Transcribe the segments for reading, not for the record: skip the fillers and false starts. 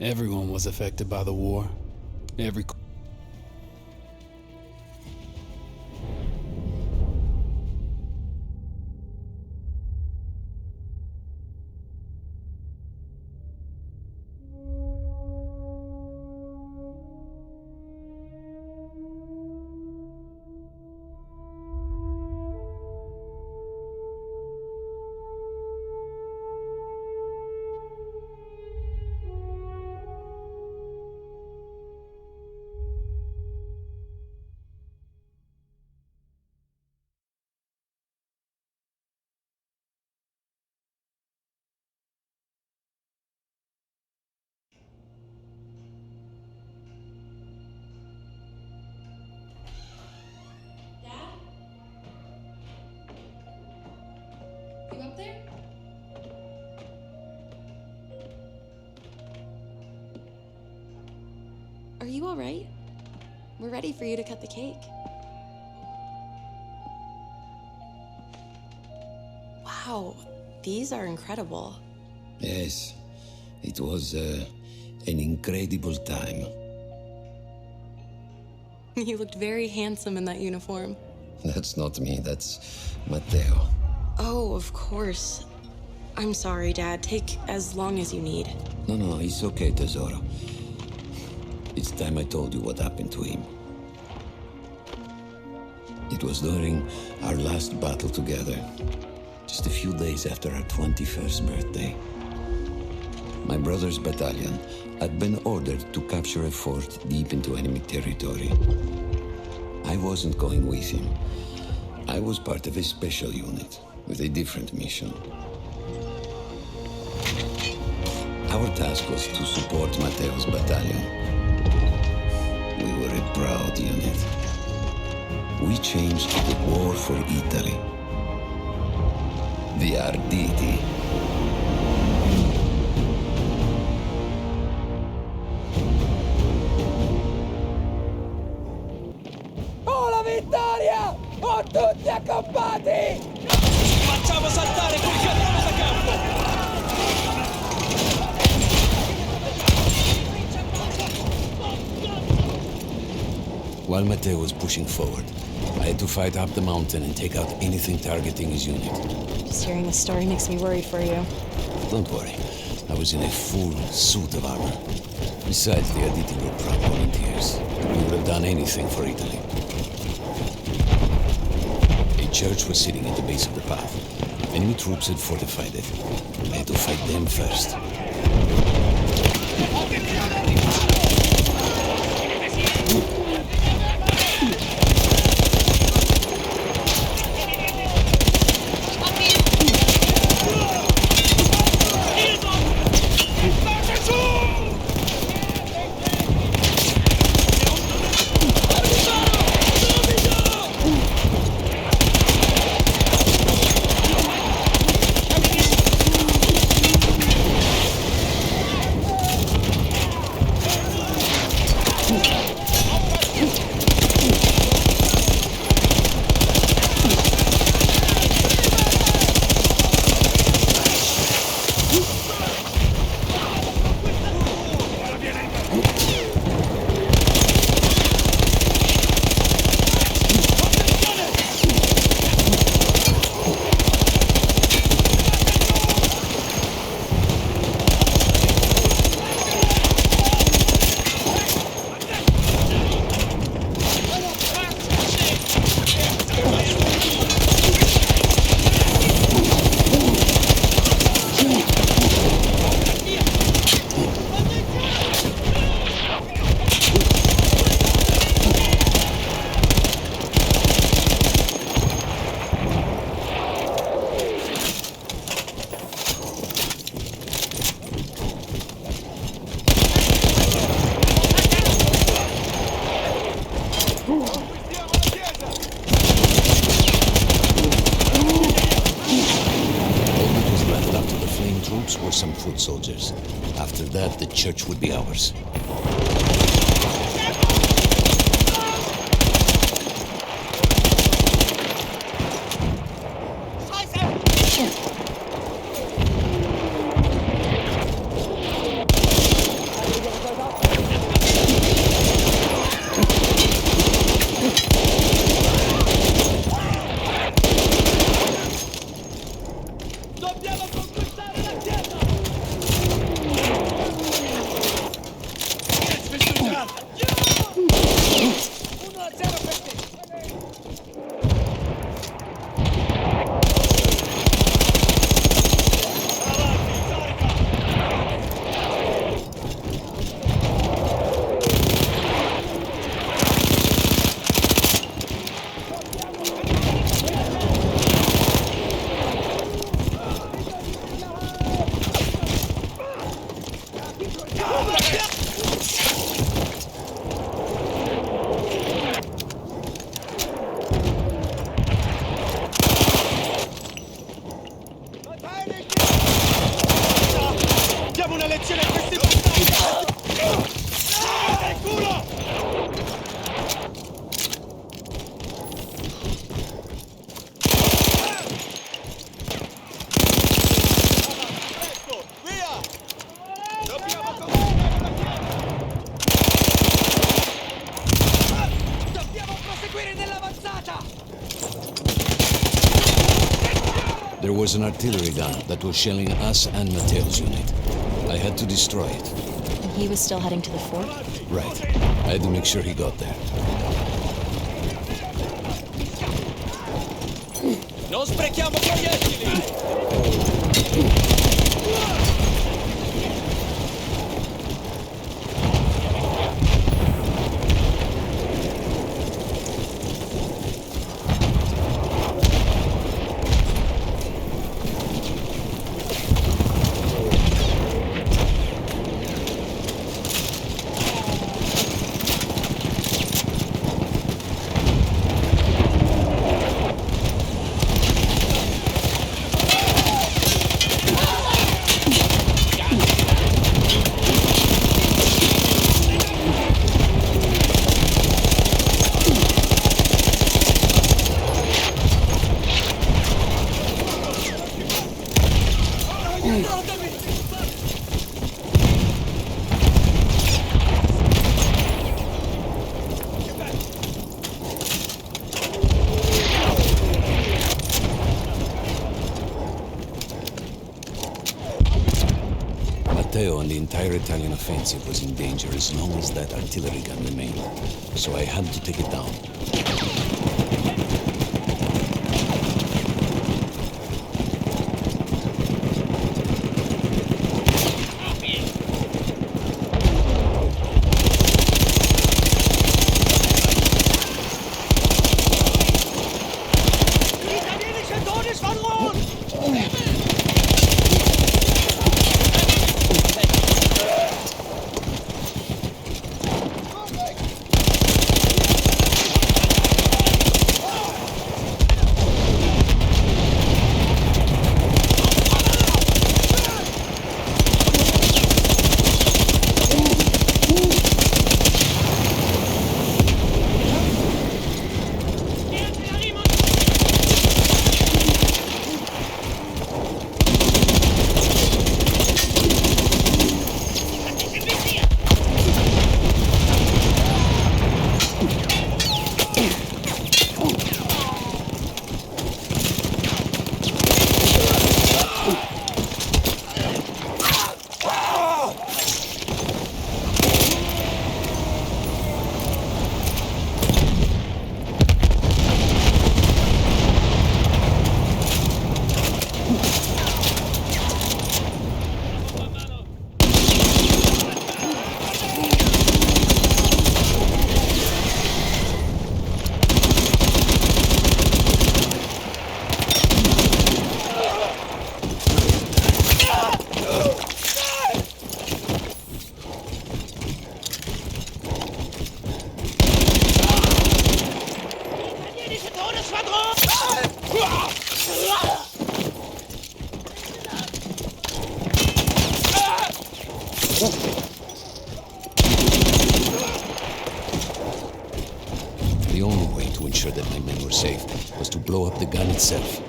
Everyone was affected by the war. Every You up there? Are you all right? We're ready for you to cut the cake. Wow, these are incredible. Yes, it was an incredible time. You looked very handsome in that uniform. That's not me, that's Matteo. Oh, of course. I'm sorry, Dad. Take as long as you need. No, it's okay, Tesoro. It's time I told you what happened to him. It was during our last battle together, just a few days after our 21st birthday. My brother's battalion had been ordered to capture a fort deep into enemy territory. I wasn't going with him. I was part of a special unit with a different mission. Our task was to support Matteo's battalion. We were a proud unit. We changed the war for Italy. The Arditi. Oh, la vittoria! Oh, tutti accampati! Facciamo saltare quel cannone da campo! While Matteo was pushing forward, I had to fight up the mountain and take out anything targeting his unit. Just hearing the story makes me worried for you. Don't worry, I was in a full suit of armor. Besides, the Arditi were proud volunteers. We would have done anything for Italy. A church was sitting at the base of the path. Enemy troops had fortified it. I had to fight them first. Or some foot soldiers. After that, the church would be ours. Dobbiamo conquistare la chiesa! Distruggerla! 1-0 per te! Diamo una lezione a questi bastardi! Nel culo! Presto, via! Dobbiamo proseguire nell'avanzata! There was an artillery gun that was shelling us and Matteo's unit. I had to destroy it. He was still heading to the fort? Right. I had to make sure he got there. Non sprechiamo proiettili! Matteo and the entire Italian offensive was in danger as long as that artillery gun remained. So I had to take it down. Italienische Todesschwadron! The only way to ensure that my men were safe was to blow up the gun itself.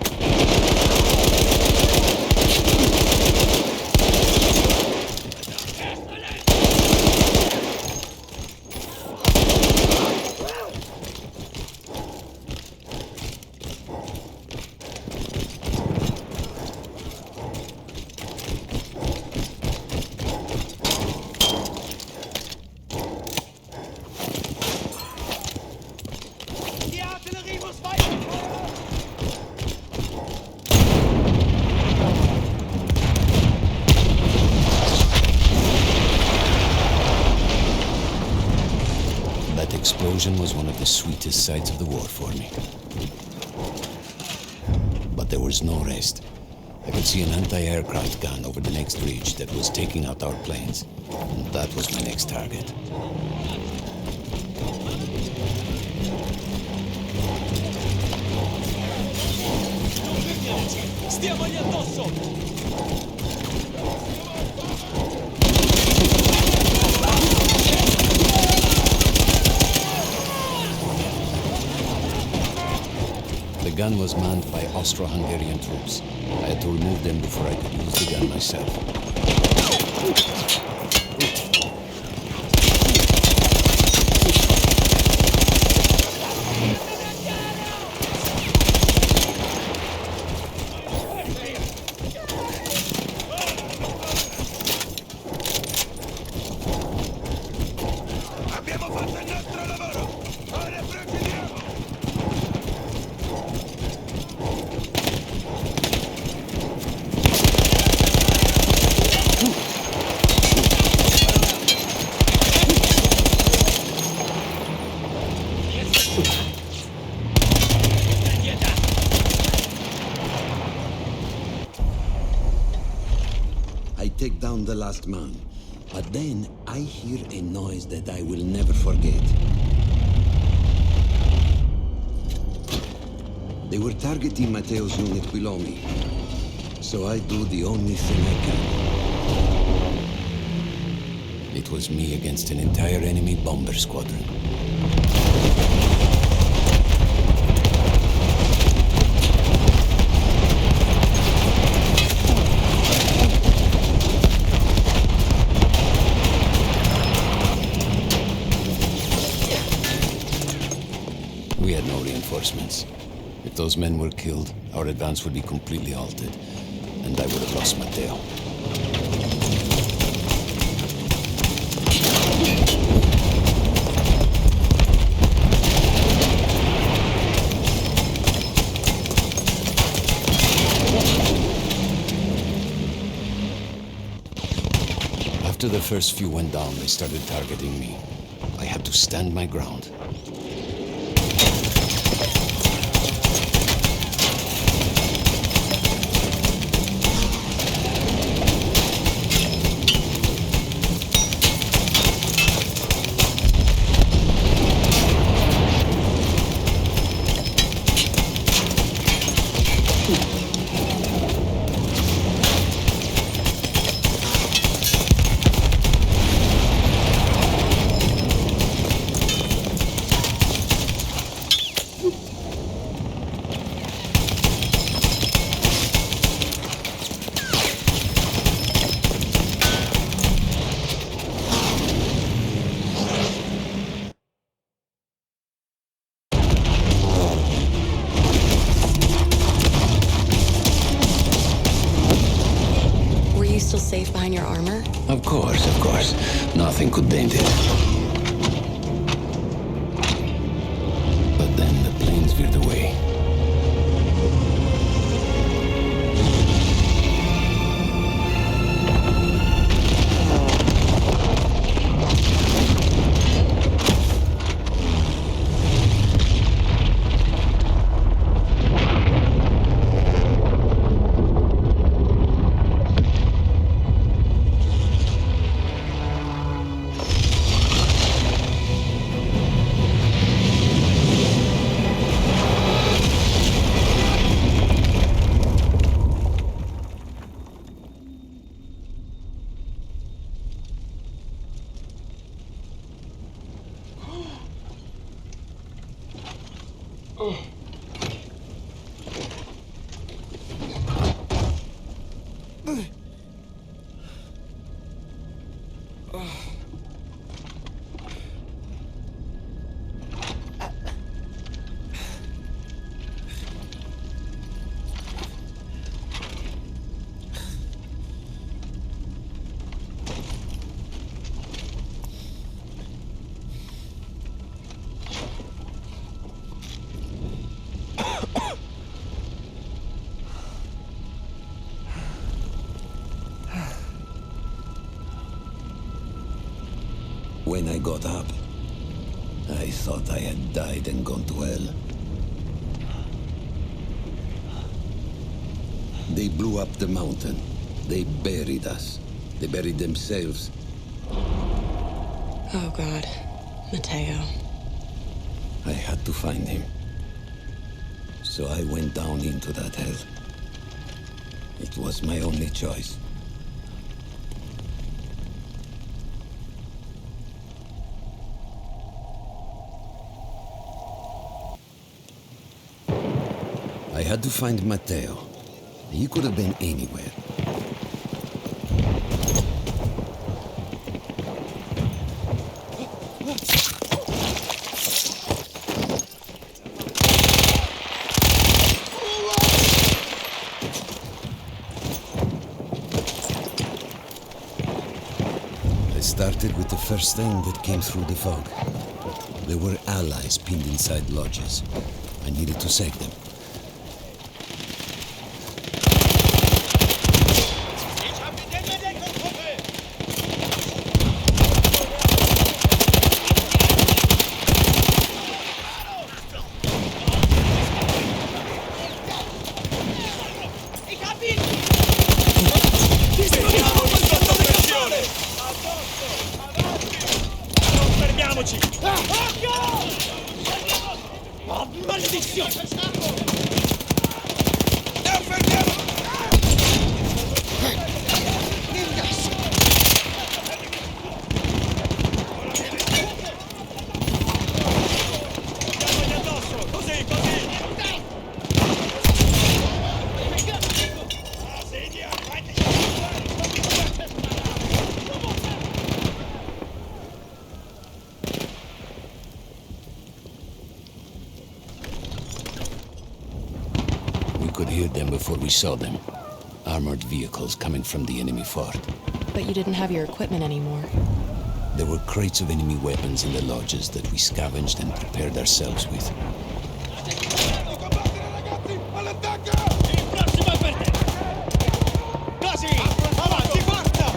explosion was one of the sweetest sights of the war for me. But there was no rest. I could see an anti-aircraft gun over the next ridge that was taking out our planes, and that was my next target. Stiamogli addosso! The gun was manned by Austro-Hungarian troops. I had to remove them before I could use the gun myself. Abbiamo fatto il nostro lavoro! Ora procediamo! I take down the last man, but then I hear a noise that I will never forget. They were targeting Matteo's unit below me, so I do the only thing I can. It was me against an entire enemy bomber squadron. We had no reinforcements. If those men were killed, our advance would be completely halted, and I would have lost Matteo. After the first few went down, they started targeting me. I had to stand my ground. Safe behind your armor? Of course, of course. Nothing could dent it. But then the planes veered away. When I got up, I thought I had died and gone to hell. They blew up the mountain. They buried us. They buried themselves. Oh, God. Mateo. I had to find him. So I went down into that hell. It was my only choice. I had to find Matteo. He could have been anywhere. I started with the first thing that came through the fog. There were allies pinned inside lodges. I needed to save them. Ich hab ihn in der Deckung, Kumpel! Ich hab ihn! Fermiamo sotto pressione! Addosso! Avanti! Non fermiamoci! Occhio! Oh, maledizione! Non fermiamo! Andiamogli addosso! Così, così! Sedia, We could hear them before we saw them. Armored vehicles coming from the enemy fort. But you didn't have your equipment anymore. There were crates of enemy weapons in the lodges that we scavenged and prepared ourselves with. il prossimo è per te! Così! Avanti, forza!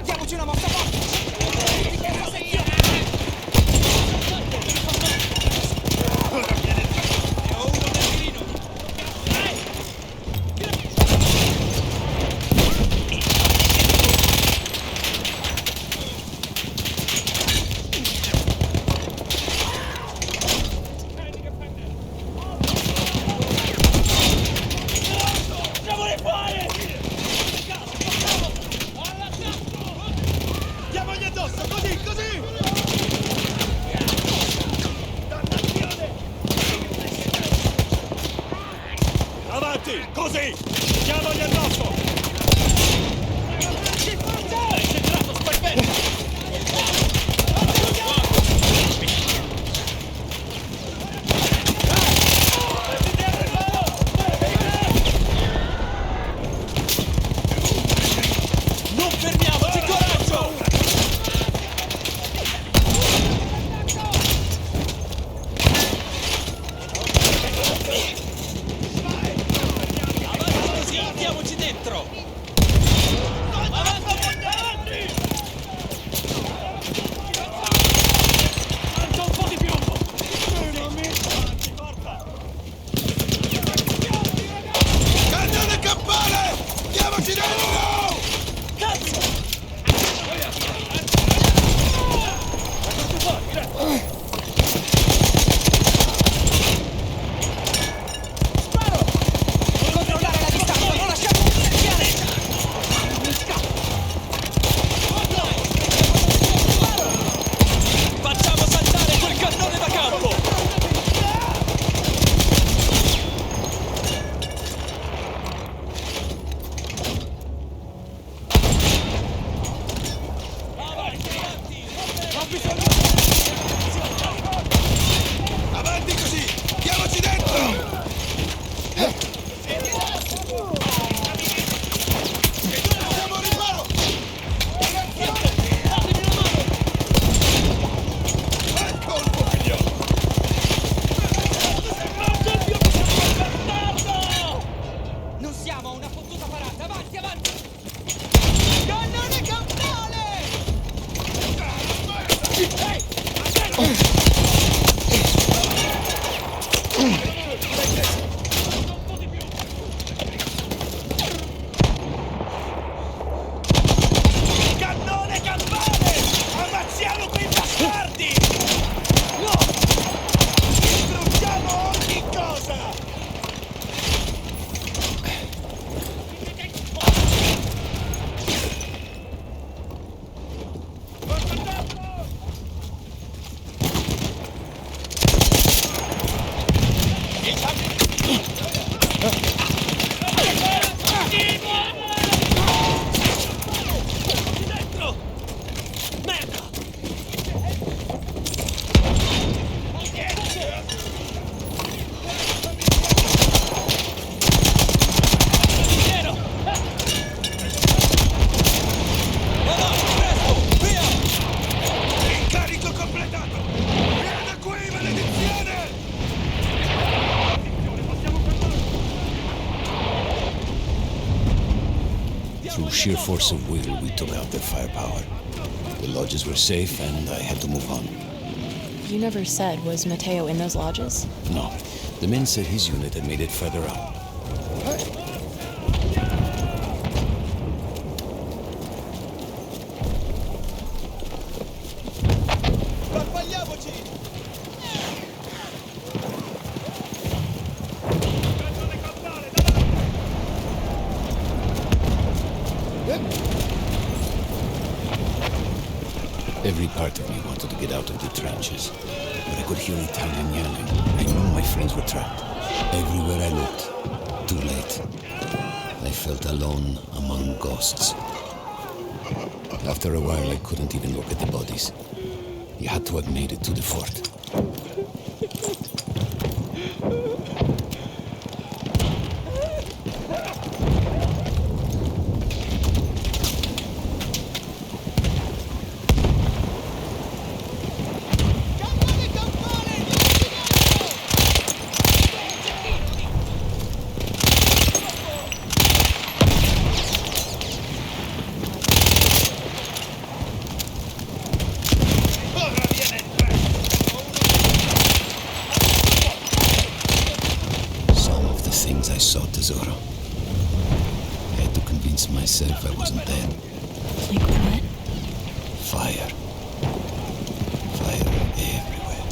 Diamoci una mossa forte! Ora viene! Ne ho uno del mirino! Andiamoli fuori! Diamogli addosso, così, così! Dannazione! Avanti, così! Diamogli addosso! Hai centrato, stai bene! Non fermiamoci, coraggio! Avanti così, andiamoci dentro! through sheer force of will, we took out their firepower. The lodges were safe, and I had to move on. You never said, was Matteo in those lodges? No, the men said his unit had made it further out. Sbagliamoci! Every part of me wanted to get out of the trenches, but I could hear Italian yelling. I knew my friends were trapped. Everywhere I looked, too late. I felt alone among ghosts. After a while, I couldn't even look at the bodies. You had to have made it to the fort. I saw, tesoro. I had to convince myself I wasn't dead. Like what? Fire. Fire everywhere.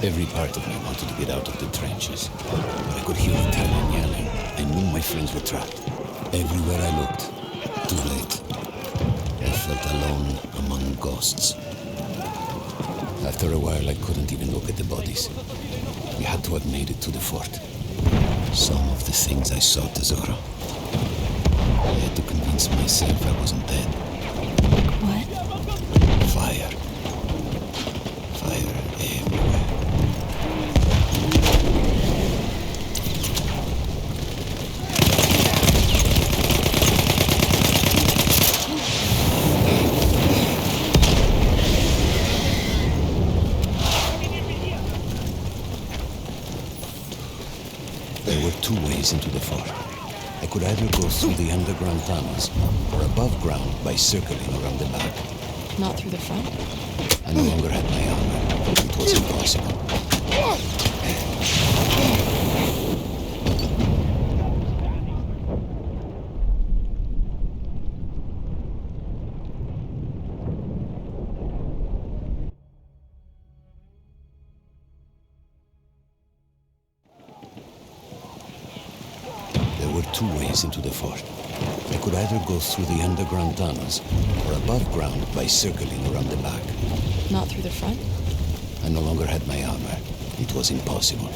Every part of me wanted to get out of the trenches, but I could hear Italian yelling. I knew my friends were trapped. Everywhere I looked, too late. I felt alone among ghosts. After a while, I couldn't even look at the bodies. We had to have made it to the fort. Some of the things I saw, tesoro. I had to convince myself I wasn't dead. What? Fire. Fire everywhere. There were two ways into the fort. I could either go through the underground tunnels or above ground by circling around the back. Not through the front? I no longer had my armor. It was impossible. There were two ways into the fort. I could either go through the underground tunnels or above ground by circling around the back. Not through the front? I no longer had my armor. It was impossible.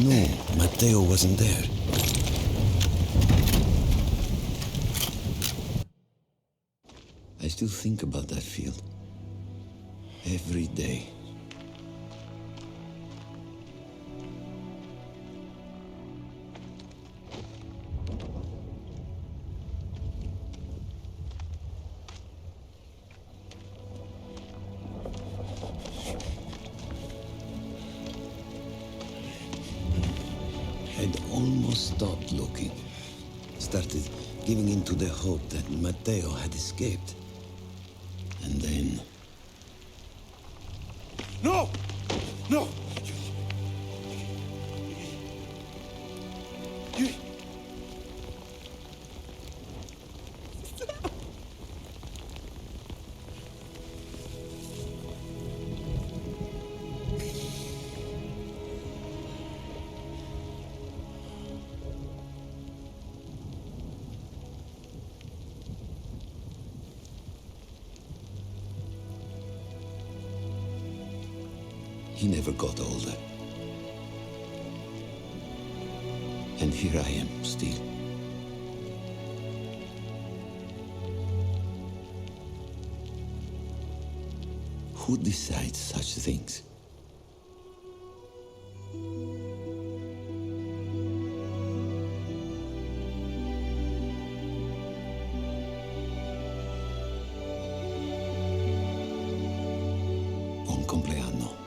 No, Matteo wasn't there. I still think about that field. Every day. I'd almost stopped looking. Started giving in to the hope that Matteo had escaped. And then... No! No! He never got older. And here I am, still. Who decides such things? Buon compleanno.